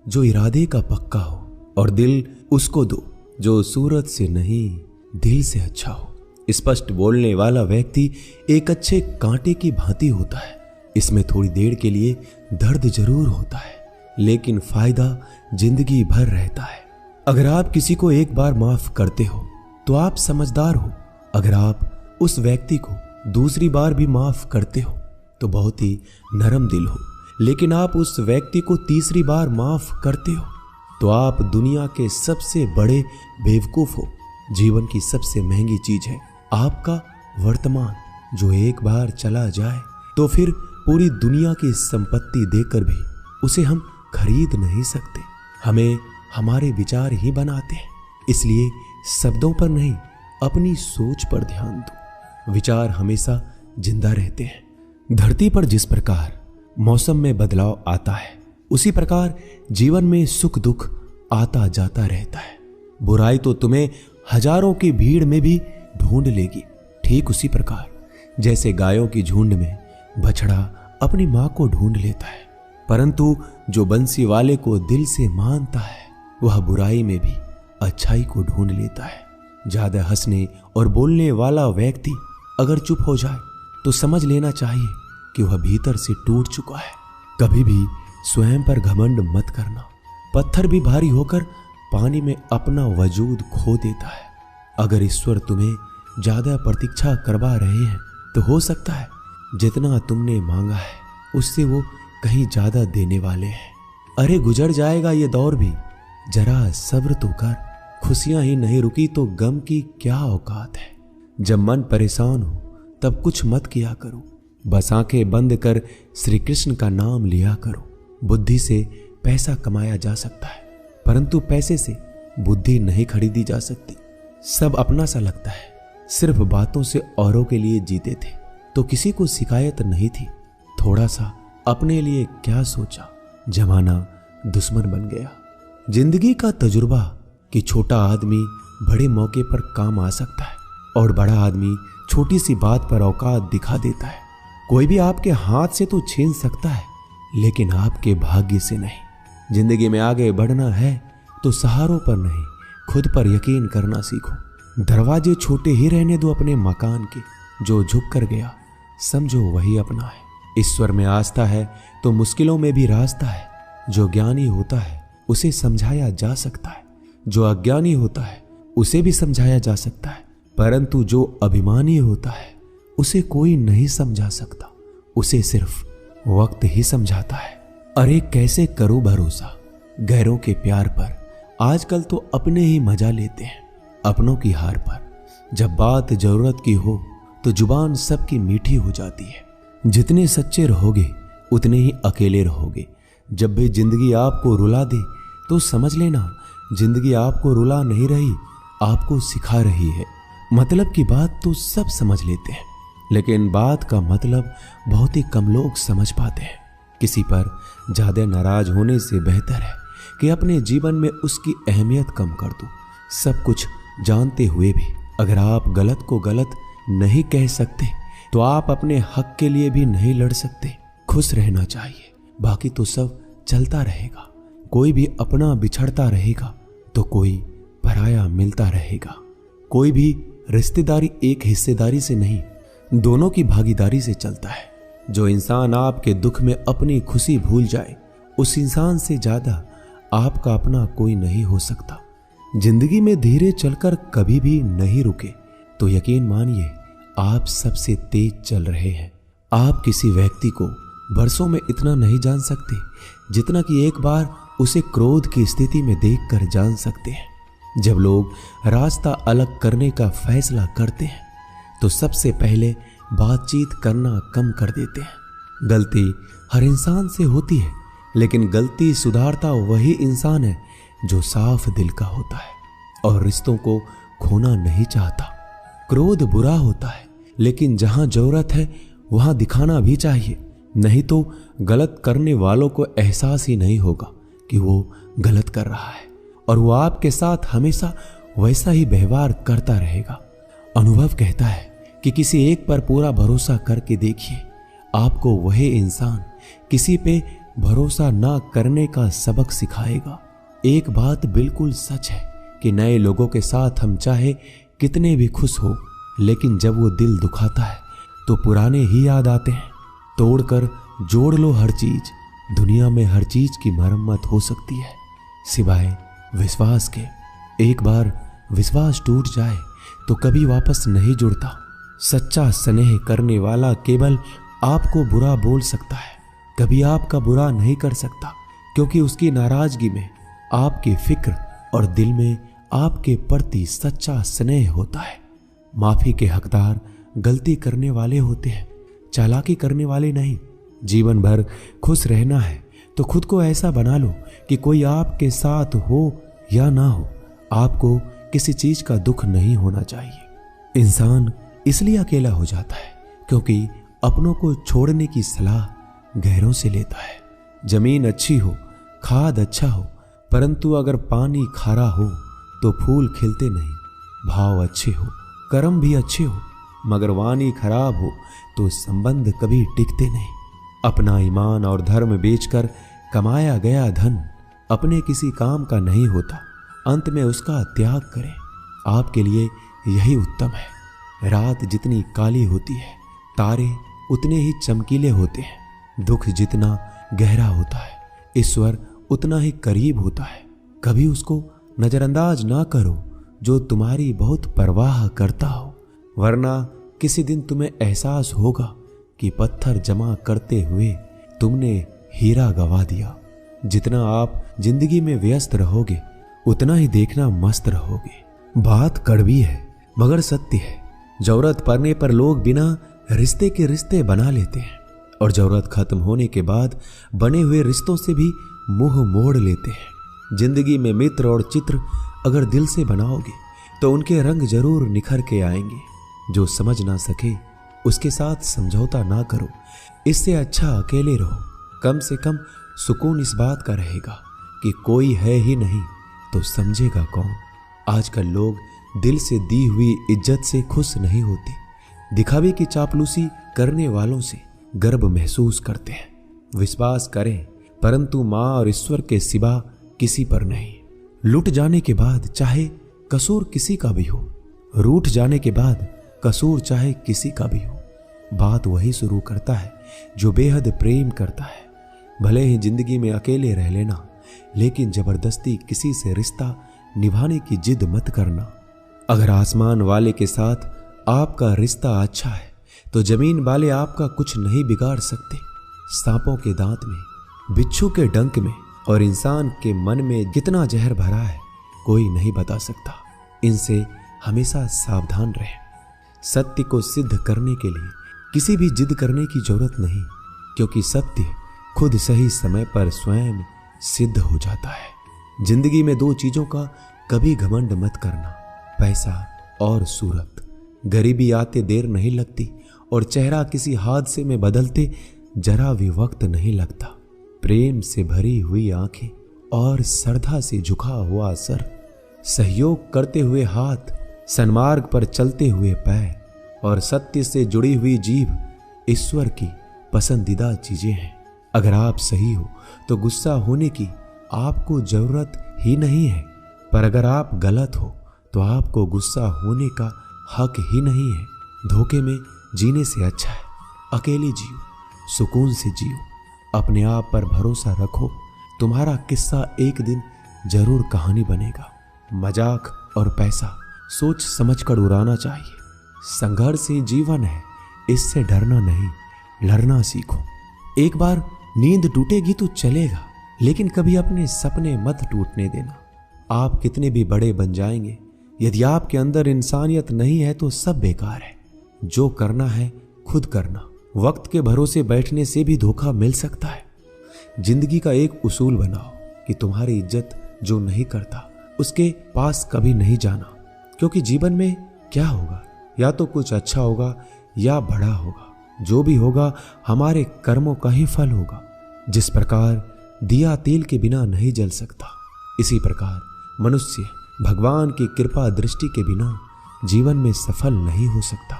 जो इरादे का पक्का हो, और दिल उसको दो जो सूरत से नहीं दिल से अच्छा हो। स्पष्ट बोलने वाला व्यक्ति एक अच्छे कांटे की भांति होता है। इसमें थोड़ी देर के लिए दर्द जरूर होता है, लेकिन फायदा जिंदगी भर रहता है। अगर आप किसी को एक बार माफ करते हो तो आप समझदार हो। अगर आप उस व्यक्ति को दूसरी बार भी माफ करते हो तो बहुत ही नरम दिल हो। लेकिन आप उस व्यक्ति को तीसरी बार माफ करते हो तो आप दुनिया के सबसे बड़े बेवकूफ हो। जीवन की सबसे महंगी चीज है आपका वर्तमान, जो एक बार चला जाए तो फिर पूरी दुनिया की संपत्ति देकर भी उसे हम खरीद नहीं सकते। हमें हमारे विचार ही बनाते हैं, इसलिए शब्दों पर नहीं अपनी सोच पर ध्यान दो। विचार हमेशा जिंदा रहते हैं। धरती पर जिस प्रकार मौसम में बदलाव आता है, उसी प्रकार जीवन में सुख दुख आता जाता रहता है। बुराई तो तुम्हें हजारों की भीड़ में भी ढूंढ लेगी। ठीक उसी प्रकार जैसे गायों की झुंड में बछड़ा अपनी मां को ढूंढ लेता है, परंतु जो बंसी वाले को दिल से मानता है वह बुराई में भी अच्छाई को ढूंढ लेता है। ज्यादा हंसने और बोलने वाला व्यक्ति अगर चुप हो जाए तो समझ लेना चाहिए कि वह भीतर से टूट चुका है। कभी भी स्वयं पर घमंड मत करना। पत्थर भी भारी होकर पानी में अपना वजूद खो देता है। अगर ईश्वर तुम्हें ज्यादा प्रतीक्षा करवा रहे हैं तो हो सकता है जितना तुमने मांगा है उससे वो कहीं ज्यादा देने वाले हैं। अरे गुजर जाएगा ये दौर भी, जरा सब्र तो कर। खुशियां ही नहीं रुकी तो गम की क्या औकात है। जब मन परेशान हो तब कुछ मत किया करो, बस आंखें बंद कर श्री कृष्ण का नाम लिया करो। बुद्धि से पैसा कमाया जा सकता है, परंतु पैसे से बुद्धि नहीं खरीदी जा सकती। सब अपना सा लगता है। सिर्फ बातों से औरों के लिए जीते थे तो किसी को शिकायत नहीं थी। थोड़ा सा अपने लिए क्या सोचा, जमाना दुश्मन बन गया। जिंदगी का तजुर्बा कि छोटा आदमी बड़े मौके पर काम आ सकता है और बड़ा आदमी छोटी सी बात पर औकात दिखा देता है। कोई भी आपके हाथ से तो छीन सकता है, लेकिन आपके भाग्य से नहीं। जिंदगी में आगे बढ़ना है तो सहारों पर नहीं, खुद पर यकीन करना सीखो। दरवाजे छोटे ही रहने दो अपने मकान के। जो झुक कर गया समझो वही अपना है। ईश्वर में आस्था है तो मुश्किलों में भी रास्ता है। जो ज्ञानी होता है उसे समझाया जा सकता है, जो अज्ञानी होता है उसे भी समझाया जा सकता है, परंतु जो अभिमानी होता है उसे कोई नहीं समझा सकता। उसे सिर्फ वक्त ही समझाता है। अरे कैसे करो भरोसा गैरों के प्यार पर। आजकल तो अपने ही मजा लेते हैं अपनों की हार पर। जब बात जरूरत की हो तो जुबान सबकी मीठी हो जाती है। जितने सच्चे रहोगे उतने ही अकेले रहोगे। जब भी जिंदगी आपको रुला दे तो समझ लेना जिंदगी आपको रुला नहीं रही, आपको सिखा रही है। मतलब की बात तो सब समझ लेते हैं, लेकिन बात का मतलब बहुत ही कम लोग समझ पाते हैं। किसी पर ज्यादा नाराज होने से बेहतर है कि अपने जीवन में उसकी अहमियत कम कर दो। सब कुछ जानते हुए भी अगर आप गलत को गलत नहीं कह सकते तो आप अपने हक के लिए भी नहीं लड़ सकते। खुश रहना चाहिए, बाकी तो सब चलता रहेगा। कोई भी अपना बिछड़ता रहेगा तो कोई पराया मिलता रहेगा। कोई भी रिश्तेदारी एक हिस्सेदारी से नहीं, दोनों की भागीदारी से चलता है। जो इंसान आपके दुख में अपनी खुशी भूल जाए, उस इंसान से ज्यादा आपका अपना कोई नहीं हो सकता। जिंदगी में धीरे चलकर कभी भी नहीं रुके तो यकीन मानिए आप सबसे तेज चल रहे हैं। आप किसी व्यक्ति को बरसों में इतना नहीं जान सकते जितना कि एक बार उसे क्रोध की स्थिति में देखकर जान सकते हैं। जब लोग रास्ता अलग करने का फैसला करते हैं तो सबसे पहले बातचीत करना कम कर देते हैं। गलती हर इंसान से होती है, लेकिन गलती सुधारता वही इंसान है जो साफ दिल का होता है और रिश्तों को खोना नहीं चाहता। क्रोध बुरा होता है, लेकिन जहां जरूरत है वहां दिखाना भी चाहिए, नहीं तो गलत करने वालों को एहसास ही नहीं होगा कि वो गलत कर रहा है और वो आपके साथ हमेशा वैसा ही व्यवहार करता रहेगा। अनुभव कहता है कि किसी एक पर पूरा भरोसा करके देखिए, आपको वही इंसान किसी पे भरोसा ना करने का सबक सिखाएगा। एक बात बिल्कुल सच है कि नए लोगों के साथ हम चाहे कितने भी खुश हो, लेकिन जब वो दिल दुखाता है तो पुराने ही याद आते हैं। तोड़कर जोड़ लो हर चीज, दुनिया में हर चीज की मरम्मत हो सकती है सिवाय विश्वास के। एक बार विश्वास टूट जाए तो कभी वापस नहीं जुड़ता। सच्चा स्नेह करने वाला केवल आपको बुरा बोल सकता है, कभी आपका बुरा नहीं कर सकता, क्योंकि उसकी नाराजगी में आपकी फिक्र और दिल में आपके प्रति सच्चा स्नेह होता है। माफी के हकदार गलती करने वाले होते हैं, चालाकी करने वाले नहीं। जीवन भर खुश रहना है तो खुद को ऐसा बना लो कि कोई आपके साथ हो या ना हो, आपको किसी चीज का दुख नहीं होना चाहिए। इंसान इसलिए अकेला हो जाता है क्योंकि अपनों को छोड़ने की सलाह गैरों से लेता है। जमीन अच्छी हो, खाद अच्छा हो, परंतु अगर पानी खारा हो तो फूल खिलते नहीं। भाव अच्छे हो, कर्म भी अच्छे हो, मगर वाणी खराब हो तो संबंध कभी टिकते नहीं। अपना ईमान और धर्म बेचकर कमाया गया धन अपने किसी काम का नहीं होता, अंत में उसका त्याग करें। आपके लिए यही उत्तम है। रात जितनी काली होती है, तारे उतने ही चमकीले होते हैं। दुख जितना गहरा होता है, ईश्वर उतना ही करीब होता है। कभी उसको नजरअंदाज ना करो जो तुम्हारी बहुत परवाह करता हो, वरना किसी दिन तुम्हें एहसास होगा कि पत्थर जमा करते हुए तुमने हीरा गवा दिया। जितना आप जिंदगी में व्यस्त रहोगे उतना ही देखना मस्त रहोगे। बात कड़वी है मगर सत्य है। जरूरत पड़ने पर लोग बिना रिश्ते के रिश्ते बना लेते हैं और जरूरत खत्म होने के बाद बने हुए रिश्तों से भी मुंह मोड़ लेते हैं। जिंदगी में मित्र और चित्र अगर दिल से बनाओगे तो उनके रंग जरूर निखर के आएंगे। जो समझ ना सके उसके साथ समझौता ना करो, इससे अच्छा अकेले रहो। कम से कम सुकून इस बात का रहेगा कि कोई है ही नहीं तो समझेगा कौन। आजकल लोग दिल से दी हुई इज्जत से खुश नहीं होते, दिखावे की चापलूसी करने वालों से गर्व महसूस करते हैं। विश्वास करें परंतु मां और ईश्वर के सिवा किसी पर नहीं। लुट जाने के बाद चाहे कसूर किसी का भी हो, रूठ जाने के बाद कसूर चाहे किसी का भी हो, बात वही शुरू करता है जो बेहद प्रेम करता है। भले ही जिंदगी में अकेले रह लेना, लेकिन जबरदस्ती किसी से रिश्ता निभाने की जिद मत करना। अगर आसमान वाले के साथ आपका रिश्ता अच्छा है तो जमीन वाले आपका कुछ नहीं बिगाड़ सकते। सांपों के दांत में, बिच्छू के डंक में और इंसान के मन में कितना जहर भरा है कोई नहीं बता सकता। इनसे हमेशा सावधान रहें। सत्य को सिद्ध करने के लिए किसी भी जिद करने की जरूरत नहीं, क्योंकि सत्य खुद सही समय पर स्वयं सिद्ध हो जाता है। जिंदगी में दो चीजों का कभी घमंड मत करना, पैसा और सूरत। गरीबी आते देर नहीं लगती और चेहरा किसी हादसे में बदलते जरा भी वक्त नहीं लगता। प्रेम से भरी हुई आंखें और श्रद्धा से झुका हुआ सर, सहयोग करते हुए हाथ, सन्मार्ग पर चलते हुए पैर और सत्य से जुड़ी हुई जीभ ईश्वर की पसंदीदा चीजें हैं। अगर आप सही हो तो गुस्सा होने की आपको जरूरत ही नहीं है, पर अगर आप गलत हो तो आपको गुस्सा होने का हक ही नहीं है। धोखे में जीने से अच्छा है अकेले जियो, सुकून से जियो, अपने आप पर भरोसा रखो। तुम्हारा किस्सा एक दिन जरूर कहानी बनेगा। मजाक और पैसा सोच समझकर उड़ाना चाहिए। संघर्ष ही जीवन है, इससे डरना नहीं, लड़ना सीखो। एक बार नींद टूटेगी तो चलेगा, लेकिन कभी अपने सपने मत टूटने देना। आप कितने भी बड़े बन जाएंगे, यदि आपके अंदर इंसानियत नहीं है तो सब बेकार है। जो करना है खुद करना। वक्त के भरोसे बैठने से भी धोखा मिल सकता है। जिंदगी का एक उसूल बनाओ कि तुम्हारी इज्जत जो नहीं करता उसके पास कभी नहीं जाना, क्योंकि जीवन में क्या होगा, या तो कुछ अच्छा होगा या बड़ा होगा। जो भी होगा हमारे कर्मों का ही फल होगा। जिस प्रकार दिया तेल के बिना नहीं जल सकता, इसी प्रकार मनुष्य भगवान की कृपा दृष्टि के बिना जीवन में सफल नहीं हो सकता।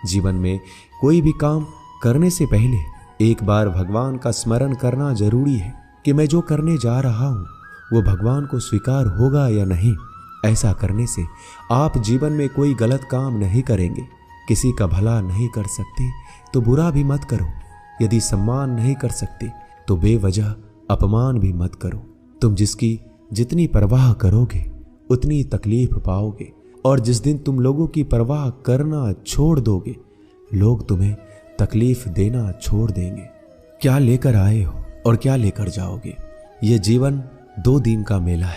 जीवन में कोई भी काम करने से पहले एक बार भगवान का स्मरण करना जरूरी है कि मैं जो करने जा रहा हूं वो भगवान को स्वीकार होगा या नहीं। ऐसा करने से आप जीवन में कोई गलत काम नहीं करेंगे। किसी का भला नहीं कर सकते तो बुरा भी मत करो। यदि सम्मान नहीं कर सकते तो बेवजह अपमान भी मत करो। तुम जिसकी जितनी परवाह करोगे उतनी तकलीफ पाओगे, और जिस दिन तुम लोगों की परवाह करना छोड़ दोगे, लोग तुम्हें तकलीफ देना छोड़ देंगे। क्या लेकर आए हो और क्या लेकर जाओगे? ये जीवन 2 दिन का मेला है।